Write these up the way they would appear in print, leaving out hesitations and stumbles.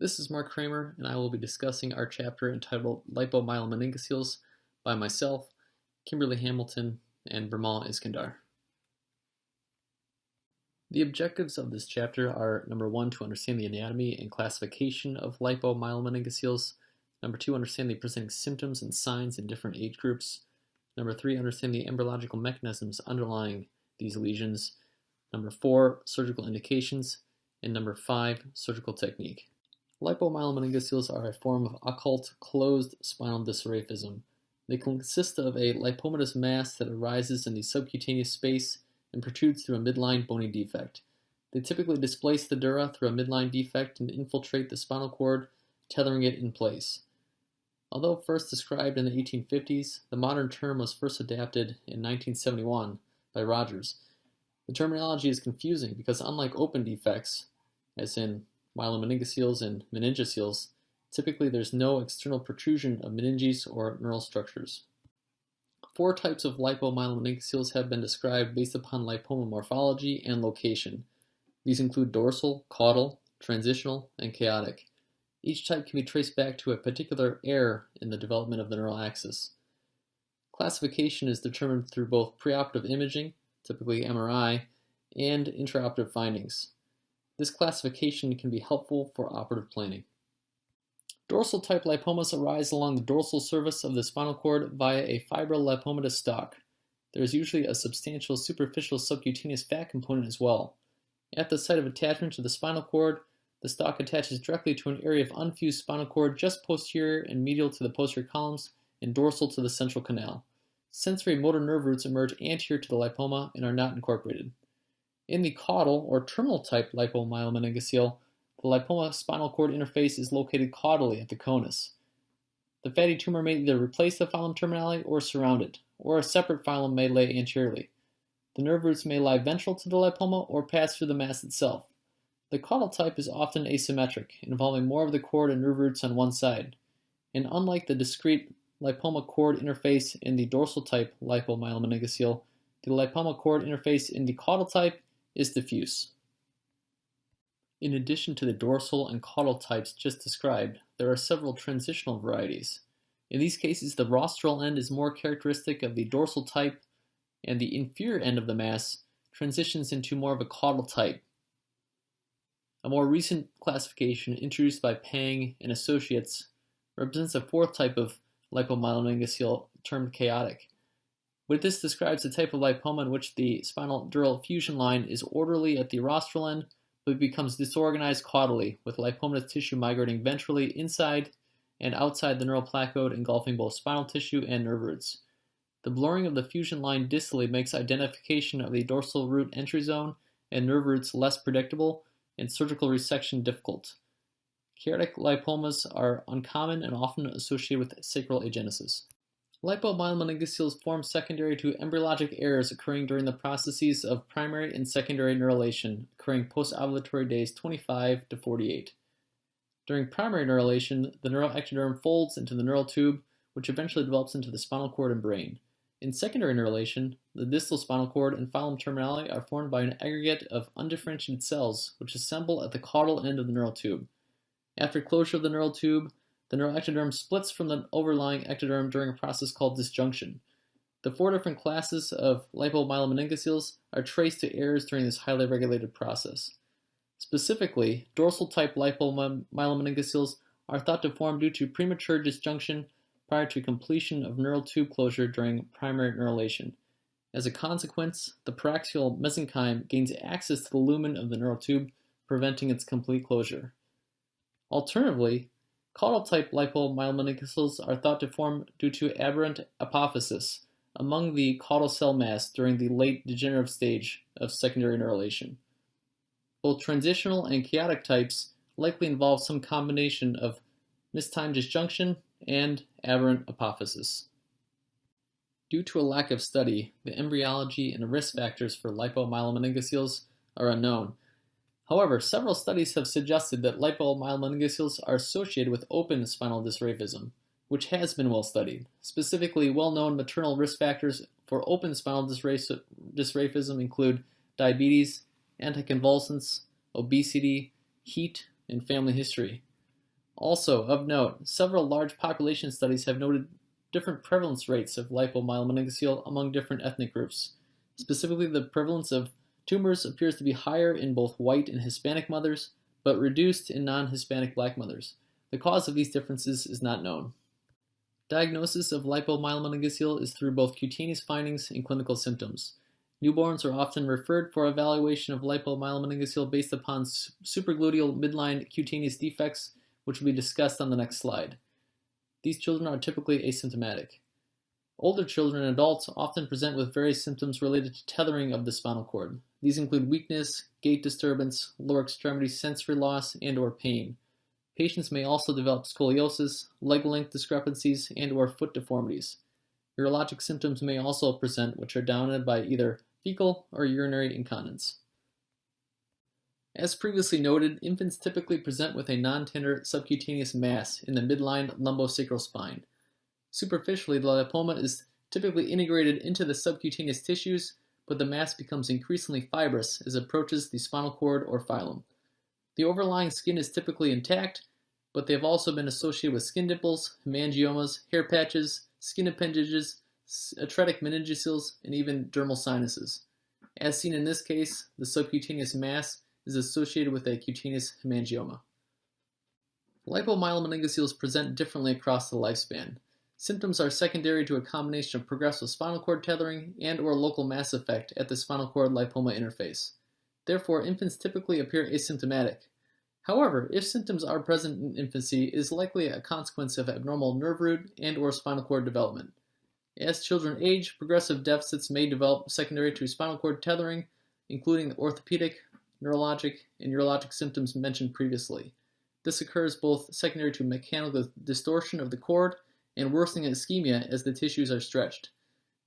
This is Mark Kramer, and I will be discussing our chapter entitled Lipomyelomeningocele by myself, Kimberly Hamilton, and Birmal Iskandar. The objectives of this chapter are number 1, to understand the anatomy and classification of lipomyelomeningocele, number 2, understand the presenting symptoms and signs in different age groups, number 3, understand the embryological mechanisms underlying these lesions, number 4, surgical indications, and number 5, surgical technique. Lipomyelomeningocele are a form of occult closed spinal dysraphism. They consist of a lipomatous mass that arises in the subcutaneous space and protrudes through a midline bony defect. They typically displace the dura through a midline defect and infiltrate the spinal cord, tethering it in place. Although first described in the 1850s, the modern term was first adapted in 1971 by Rogers. The terminology is confusing because unlike open defects, as in myelomeningocele and meningocele, typically there's no external protrusion of meninges or neural structures. 4 types of lipomyelomeningocele have been described based upon lipoma morphology and location. These include dorsal, caudal, transitional, and chaotic. Each type can be traced back to a particular error in the development of the neural axis. Classification is determined through both preoperative imaging, typically MRI, and intraoperative findings. This classification can be helpful for operative planning. Dorsal type lipomas arise along the dorsal surface of the spinal cord via a fibrolipomatous stalk. There is usually a substantial superficial subcutaneous fat component as well. At the site of attachment to the spinal cord, the stalk attaches directly to an area of unfused spinal cord just posterior and medial to the posterior columns and dorsal to the central canal. Sensory motor nerve roots emerge anterior to the lipoma and are not incorporated. In the caudal or terminal type lipomyelomeningocele, the lipoma spinal cord interface is located caudally at the conus. The fatty tumor may either replace the filum terminale or surround it, or a separate filum may lay anteriorly. The nerve roots may lie ventral to the lipoma or pass through the mass itself. The caudal type is often asymmetric, involving more of the cord and nerve roots on one side, and unlike the discrete lipoma cord interface in the dorsal type lipomyelomeningocele, the lipoma cord interface in the caudal type is diffuse. In addition to the dorsal and caudal types just described, there are several transitional varieties. In these cases, the rostral end is more characteristic of the dorsal type, and the inferior end of the mass transitions into more of a caudal type. A more recent classification introduced by Pang and Associates represents a 4th type of lipomyelomeningocele termed chaotic. But this describes a type of lipoma in which the spinal dural fusion line is orderly at the rostral end, but becomes disorganized caudally, with lipomatous tissue migrating ventrally inside and outside the neural placode, engulfing both spinal tissue and nerve roots. The blurring of the fusion line distally makes identification of the dorsal root entry zone and nerve roots less predictable, and surgical resection difficult. Chaotic lipomas are uncommon and often associated with sacral agenesis. Lipomyelomeningocele form secondary to embryologic errors occurring during the processes of primary and secondary neurulation, occurring post-ovulatory days 25 to 48. During primary neurulation, the neural ectoderm folds into the neural tube, which eventually develops into the spinal cord and brain. In secondary neurulation, the distal spinal cord and filum terminale are formed by an aggregate of undifferentiated cells, which assemble at the caudal end of the neural tube. After closure of the neural tube, the neural ectoderm splits from the overlying ectoderm during a process called disjunction. The 4 different classes of lipomyelomeningocele are traced to errors during this highly regulated process. Specifically, dorsal type lipomyelomeningocele are thought to form due to premature disjunction prior to completion of neural tube closure during primary neurulation. As a consequence, the paraxial mesenchyme gains access to the lumen of the neural tube, preventing its complete closure. Alternatively, caudal type lipomyelomeningocele are thought to form due to aberrant apophysis among the caudal cell mass during the late degenerative stage of secondary neurulation. Both transitional and chaotic types likely involve some combination of mistimed disjunction and aberrant apophysis. Due to a lack of study, the embryology and risk factors for lipomyelomeningocele are unknown. However, several studies have suggested that lipomyelomeningocele are associated with open spinal dysraphism, which has been well studied. Specifically, well-known maternal risk factors for open spinal dysraphism include diabetes, anticonvulsants, obesity, heat, and family history. Also, of note, several large population studies have noted different prevalence rates of lipomyelomeningocele among different ethnic groups. Specifically, the prevalence of tumors appears to be higher in both white and Hispanic mothers, but reduced in non-Hispanic black mothers. The cause of these differences is not known. Diagnosis of lipomyelomeningocele is through both cutaneous findings and clinical symptoms. Newborns are often referred for evaluation of lipomyelomeningocele based upon supragluteal midline cutaneous defects, which will be discussed on the next slide. These children are typically asymptomatic. Older children and adults often present with various symptoms related to tethering of the spinal cord. These include weakness, gait disturbance, lower extremity sensory loss, and/or pain. Patients may also develop scoliosis, leg length discrepancies, and/or foot deformities. Urologic symptoms may also present, which are dominated by either fecal or urinary incontinence. As previously noted, infants typically present with a non-tender subcutaneous mass in the midline lumbosacral spine. Superficially, the lipoma is typically integrated into the subcutaneous tissues, but the mass becomes increasingly fibrous as it approaches the spinal cord or filum. The overlying skin is typically intact, but they have also been associated with skin dimples, hemangiomas, hair patches, skin appendages, atretic meningocele, and even dermal sinuses. As seen in this case, the subcutaneous mass is associated with a cutaneous hemangioma. Lipomyelomeningocele present differently across the lifespan. Symptoms are secondary to a combination of progressive spinal cord tethering and/or local mass effect at the spinal cord lipoma interface. Therefore, infants typically appear asymptomatic. However, if symptoms are present in infancy, it is likely a consequence of abnormal nerve root and/or spinal cord development. As children age, progressive deficits may develop secondary to spinal cord tethering, including the orthopedic, neurologic, and urologic symptoms mentioned previously. This occurs both secondary to mechanical distortion of the cord and worsening ischemia as the tissues are stretched.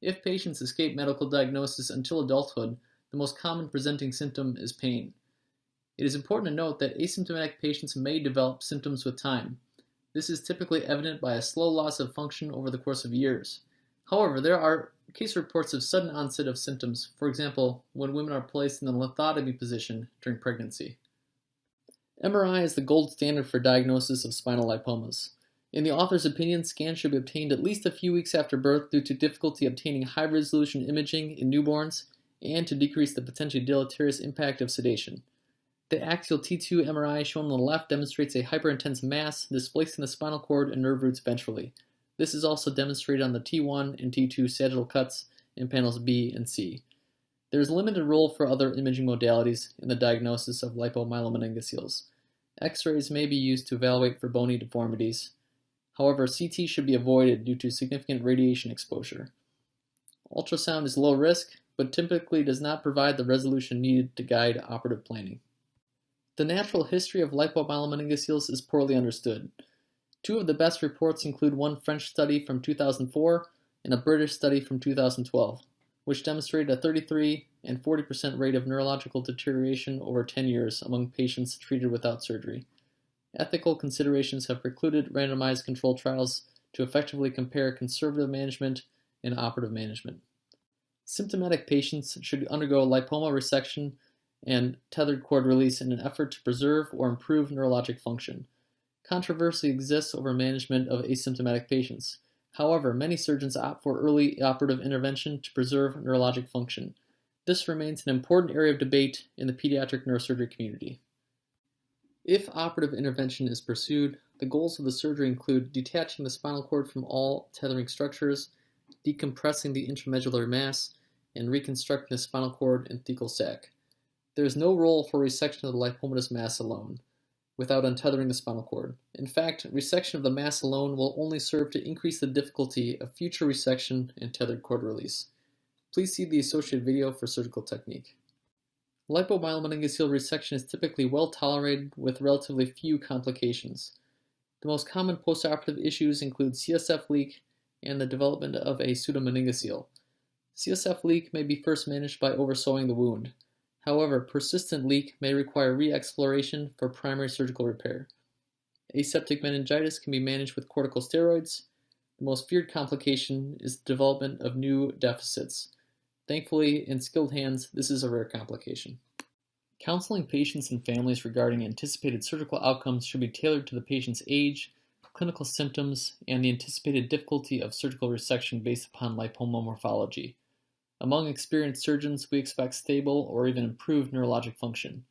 If patients escape medical diagnosis until adulthood, the most common presenting symptom is pain. It is important to note that asymptomatic patients may develop symptoms with time. This is typically evident by a slow loss of function over the course of years. However, there are case reports of sudden onset of symptoms, for example, when women are placed in the lithotomy position during pregnancy. MRI is the gold standard for diagnosis of spinal lipomas. In the author's opinion, scans should be obtained at least a few weeks after birth due to difficulty obtaining high-resolution imaging in newborns and to decrease the potentially deleterious impact of sedation. The axial T2 MRI shown on the left demonstrates a hyperintense mass displacing the spinal cord and nerve roots ventrally. This is also demonstrated on the T1 and T2 sagittal cuts in panels B and C. There is limited role for other imaging modalities in the diagnosis of lipomyelomeningocele. X-rays may be used to evaluate for bony deformities. However, CT should be avoided due to significant radiation exposure. Ultrasound is low risk, but typically does not provide the resolution needed to guide operative planning. The natural history of lipomyelomeningocele is poorly understood. Two of the best reports include one French study from 2004 and a British study from 2012, which demonstrated a 33% and 40% rate of neurological deterioration over 10 years among patients treated without surgery. Ethical considerations have precluded randomized controlled trials to effectively compare conservative management and operative management. Symptomatic patients should undergo lipoma resection and tethered cord release in an effort to preserve or improve neurologic function. Controversy exists over management of asymptomatic patients. However, many surgeons opt for early operative intervention to preserve neurologic function. This remains an important area of debate in the pediatric neurosurgery community. If operative intervention is pursued, the goals of the surgery include detaching the spinal cord from all tethering structures, decompressing the intramedullary mass, and reconstructing the spinal cord and thecal sac. There is no role for resection of the lipomatous mass alone, without untethering the spinal cord. In fact, resection of the mass alone will only serve to increase the difficulty of future resection and tethered cord release. Please see the associated video for surgical technique. Lipomyelomeningocele resection is typically well tolerated with relatively few complications. The most common postoperative issues include CSF leak and the development of a pseudomeningocele. CSF leak may be first managed by oversewing the wound. However, persistent leak may require re-exploration for primary surgical repair. Aseptic meningitis can be managed with corticosteroids. The most feared complication is the development of new deficits. Thankfully, in skilled hands, this is a rare complication. Counseling patients and families regarding anticipated surgical outcomes should be tailored to the patient's age, clinical symptoms, and the anticipated difficulty of surgical resection based upon lipoma morphology. Among experienced surgeons, we expect stable or even improved neurologic function.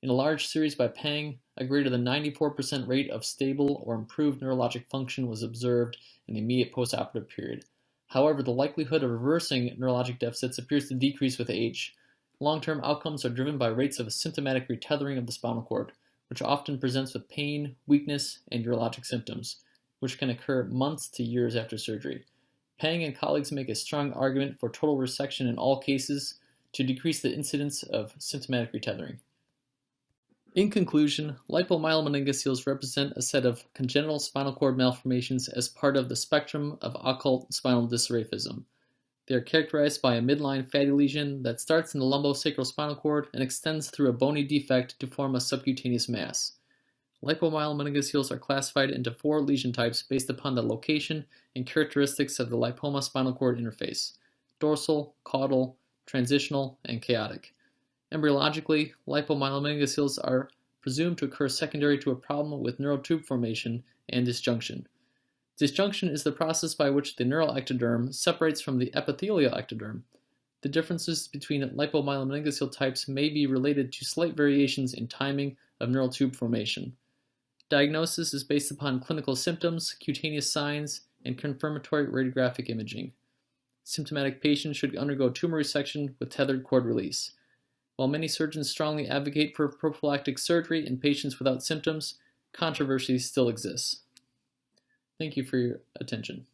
In a large series by Pang, a greater than 94% rate of stable or improved neurologic function was observed in the immediate postoperative period. However, the likelihood of reversing neurologic deficits appears to decrease with age. Long-term outcomes are driven by rates of symptomatic retethering of the spinal cord, which often presents with pain, weakness, and neurologic symptoms, which can occur months to years after surgery. Pang and colleagues make a strong argument for total resection in all cases to decrease the incidence of symptomatic retethering. In conclusion, lipomyelomenogoceles represent a set of congenital spinal cord malformations as part of the spectrum of occult spinal dysraphism. They are characterized by a midline fatty lesion that starts in the lumbosacral spinal cord and extends through a bony defect to form a subcutaneous mass. Lipomyelomenogoceles are classified into 4 lesion types based upon the location and characteristics of the lipoma spinal cord interface: dorsal, caudal, transitional, and chaotic. Embryologically, lipomyelomenogoceles are presumed to occur secondary to a problem with neural tube formation and disjunction. Disjunction is the process by which the neural ectoderm separates from the epithelial ectoderm. The differences between lipomyelomενingocele types may be related to slight variations in timing of neural tube formation. Diagnosis is based upon clinical symptoms, cutaneous signs, and confirmatory radiographic imaging. Symptomatic patients should undergo tumor resection with tethered cord release. While many surgeons strongly advocate for prophylactic surgery in patients without symptoms, controversy still exists. Thank you for your attention.